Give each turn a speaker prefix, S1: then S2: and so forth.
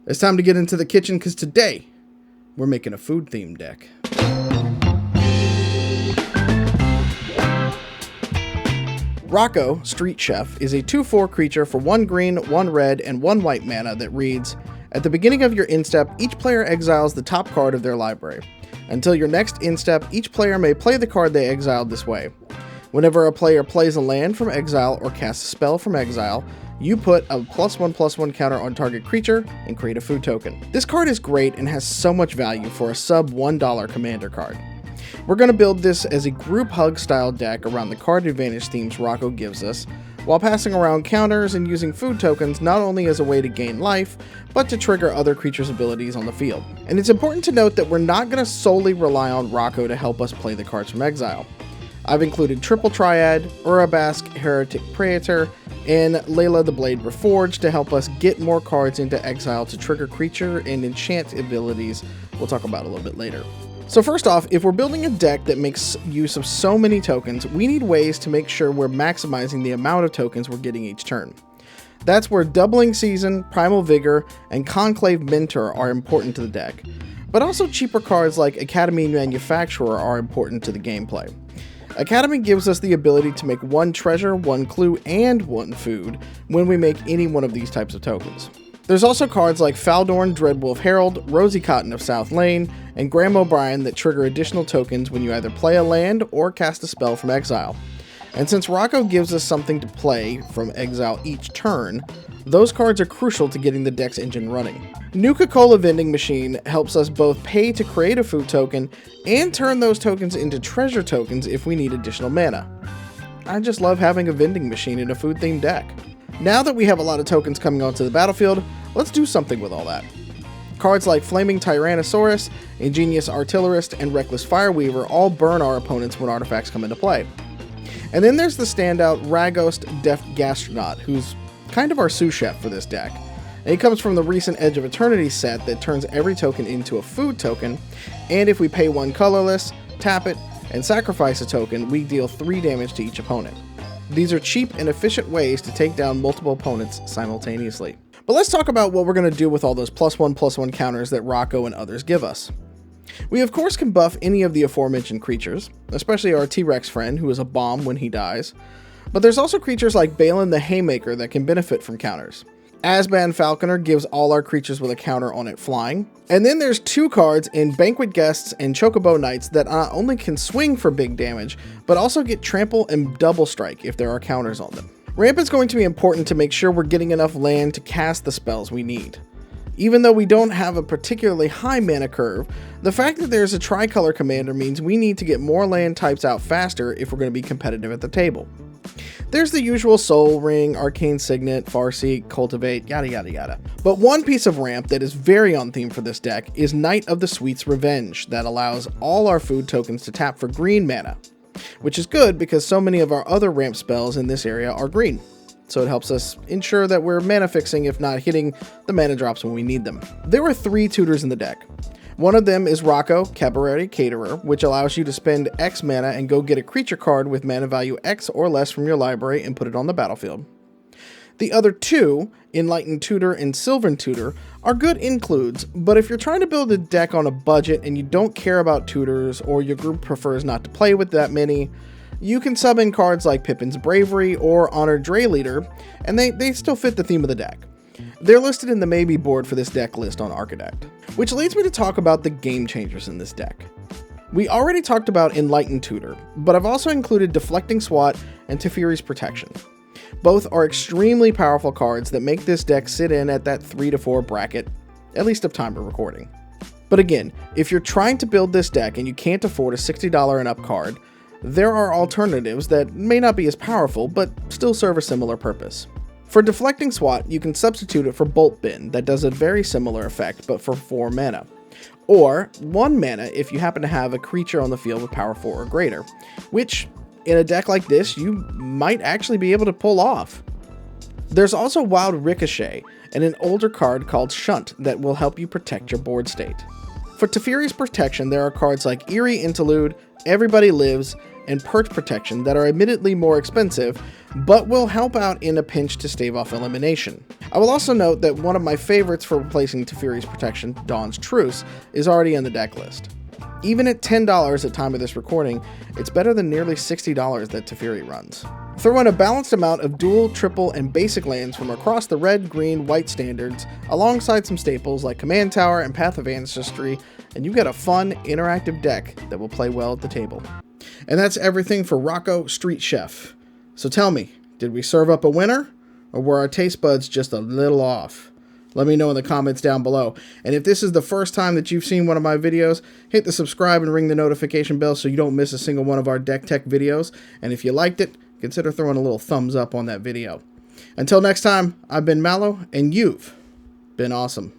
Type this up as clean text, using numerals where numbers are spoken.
S1: It's time to get into the kitchen because today we're making a food themed deck. Rocco, Street Chef, is a 2/4 creature for 1 green, 1 red, and 1 white mana that reads, at the beginning of your instep, each player exiles the top card of their library. Until your next instep, each player may play the card they exiled this way. Whenever a player plays a land from exile or casts a spell from exile, you put a +1/+1 counter on target creature and create a food token. This card is great and has so much value for a sub $1 commander card. We're going to build this as a group hug style deck around the card advantage themes Rocco gives us, while passing around counters and using food tokens not only as a way to gain life, but to trigger other creatures' abilities on the field. And it's important to note that we're not going to solely rely on Rocco to help us play the cards from exile. I've included Triple Triad, Urabask Heretic Praetor, and Layla the Blade Reforged to help us get more cards into exile to trigger creature and enchant abilities we'll talk about a little bit later. So first off, if we're building a deck that makes use of so many tokens, we need ways to make sure we're maximizing the amount of tokens we're getting each turn. That's where Doubling Season, Primal Vigor, and Conclave Mentor are important to the deck. But also cheaper cards like Academy Manufacturer are important to the gameplay. Academy gives us the ability to make 1 treasure, 1 clue, and 1 food when we make any one of these types of tokens. There's also cards like Faldorn, Dreadwolf Herald, Rosie Cotton of South Lane, and Graham O'Brien that trigger additional tokens when you either play a land or cast a spell from exile. And since Rocco gives us something to play from exile each turn, those cards are crucial to getting the deck's engine running. Nuka-Cola Vending Machine helps us both pay to create a food token and turn those tokens into treasure tokens if we need additional mana. I just love having a vending machine in a food-themed deck. Now that we have a lot of tokens coming onto the battlefield, let's do something with all that. Cards like Flaming Tyrannosaurus, Ingenious Artillerist, and Reckless Fireweaver all burn our opponents when artifacts come into play. And then there's the standout Ragost Deft Gastronaut, who's kind of our sous chef for this deck. And he comes from the recent Edge of Eternity set that turns every token into a food token, and if we pay 1 colorless, tap it, and sacrifice a token, we deal 3 damage to each opponent. These are cheap and efficient ways to take down multiple opponents simultaneously. But let's talk about what we're going to do with all those +1/+1 counters that Rocco and others give us. We of course can buff any of the aforementioned creatures, especially our T-Rex friend who is a bomb when he dies, but there's also creatures like Balin the Haymaker that can benefit from counters. Asban Falconer gives all our creatures with a counter on it flying. And then there's 2 cards in Banquet Guests and Chocobo Knights that not only can swing for big damage, but also get trample and double strike if there are counters on them. Ramp is going to be important to make sure we're getting enough land to cast the spells we need. Even though we don't have a particularly high mana curve, the fact that there's a tricolor commander means we need to get more land types out faster if we're going to be competitive at the table. There's the usual Soul Ring, Arcane Signet, Farseek, Cultivate, yada yada yada. But one piece of ramp that is very on theme for this deck is Knight of the Sweet's Revenge that allows all our food tokens to tap for green mana, which is good because so many of our other ramp spells in this area are green. So it helps us ensure that we're mana fixing if not hitting the mana drops when we need them. There are 3 tutors in the deck. One of them is Rocco, Cabaret Caterer, which allows you to spend X mana and go get a creature card with mana value X or less from your library and put it on the battlefield. The other 2, Enlightened Tutor and Sylvan Tutor, are good includes, but if you're trying to build a deck on a budget and you don't care about tutors or your group prefers not to play with that many, you can sub in cards like Pippin's Bravery or Honored Dray Leader, and they still fit the theme of the deck. They're listed in the maybe board for this deck list on Archidect. Which leads me to talk about the game changers in this deck. We already talked about Enlightened Tutor, but I've also included Deflecting Swat and Teferi's Protection. Both are extremely powerful cards that make this deck sit in at that 3 to 4 bracket, at least of time of recording. But again, if you're trying to build this deck and you can't afford a $60 and up card, there are alternatives that may not be as powerful, but still serve a similar purpose. For Deflecting Swat, you can substitute it for Bolt Bin that does a very similar effect but for 4 mana. Or 1 mana if you happen to have a creature on the field with power 4 or greater, which in a deck like this you might actually be able to pull off. There's also Wild Ricochet and an older card called Shunt that will help you protect your board state. For Teferi's Protection, there are cards like Eerie Interlude, Everybody Lives, and Perch Protection that are admittedly more expensive, but will help out in a pinch to stave off elimination. I will also note that one of my favorites for replacing Teferi's Protection, Dawn's Truce, is already in the deck list. Even at $10 at time of this recording, it's better than nearly $60 that Teferi runs. Throw in a balanced amount of dual, triple, and basic lands from across the red, green, white standards, alongside some staples like Command Tower and Path of Ancestry, and you've got a fun, interactive deck that will play well at the table. And that's everything for Rocco Street Chef. So tell me, did we serve up a winner, or were our taste buds just a little off? Let me know in the comments down below. And if this is the first time that you've seen one of my videos, hit the subscribe and ring the notification bell so you don't miss a single one of our deck tech videos. And if you liked it, consider throwing a little thumbs up on that video. Until next time, I've been Mallow, and you've been awesome.